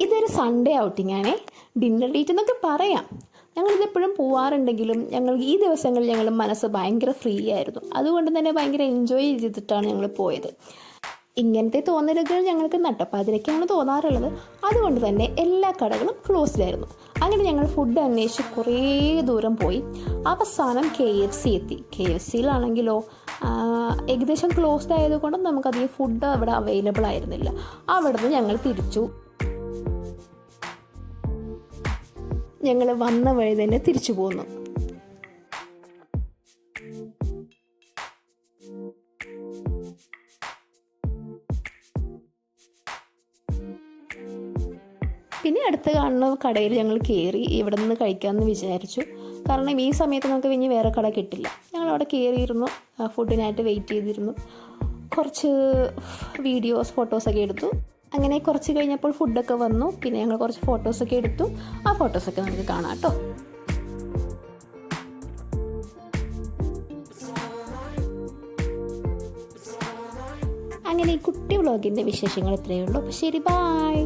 ഇതൊരു Sunday outing ആണേ. Dinner date എന്നൊക്കെ പറയാം. ഞങ്ങളിതെപ്പോഴും പോവാറുണ്ടെങ്കിലും ഈ ദിവസങ്ങളിൽ ഞങ്ങൾ മനസ്സ് ഭയങ്കര ഫ്രീ ആയിരുന്നു. അതുകൊണ്ട് തന്നെ ഭയങ്കര എൻജോയ് ചെയ്തിട്ടാണ് ഞങ്ങൾ പോയത്. ഇങ്ങനത്തെ തോന്നലുകൾ ഞങ്ങൾക്ക് നട്ടപ്പാതിരക്കാണ് തോന്നാറുള്ളത്. അതുകൊണ്ട് തന്നെ എല്ലാ കടകളും ക്ലോസ്ഡ് ആയിരുന്നു. അങ്ങനെ ഞങ്ങൾ ഫുഡ് അന്വേഷിച്ച് കുറേ ദൂരം പോയി. അവസാനം KFC എത്തി. KFCയിലാണെങ്കിലോ ഏകദേശം ക്ലോസ്ഡ് ആയതുകൊണ്ട് നമുക്കധികം ഫുഡ് അവിടെ അവൈലബിൾ ആയിരുന്നില്ല. അവിടെ നിന്ന് ഞങ്ങൾ തിരിച്ചു. ഞങ്ങൾ വന്ന വഴി തന്നെ തിരിച്ചു പോന്നു. പിന്നെ അടുത്ത് കാണുന്ന കടയിൽ ഞങ്ങൾ കയറി. ഇവിടെ നിന്ന് കഴിക്കാമെന്ന് വിചാരിച്ചു. കാരണം ഈ സമയത്ത് നമുക്ക് ഇനി വേറെ കട കിട്ടില്ല. ഞങ്ങളവിടെ കയറിയിരുന്നു, ഫുഡിനായിട്ട് വെയിറ്റ് ചെയ്തിരുന്നു. കുറച്ച് വീഡിയോസ് ഫോട്ടോസൊക്കെ എടുത്തു. അങ്ങനെ കുറച്ച് കഴിഞ്ഞപ്പോൾ ഫുഡൊക്കെ വന്നു. പിന്നെ ഞങ്ങൾ കുറച്ച് ഫോട്ടോസൊക്കെ എടുത്തു. ആ ഫോട്ടോസൊക്കെ നമുക്ക് കാണാം കേട്ടോ. അങ്ങനെ ഈ കുട്ടി വ്ളോഗിൻ്റെ വിശേഷങ്ങൾ ഇത്രയേ ഉള്ളൂ. അപ്പോൾ ശരി, ബായ്.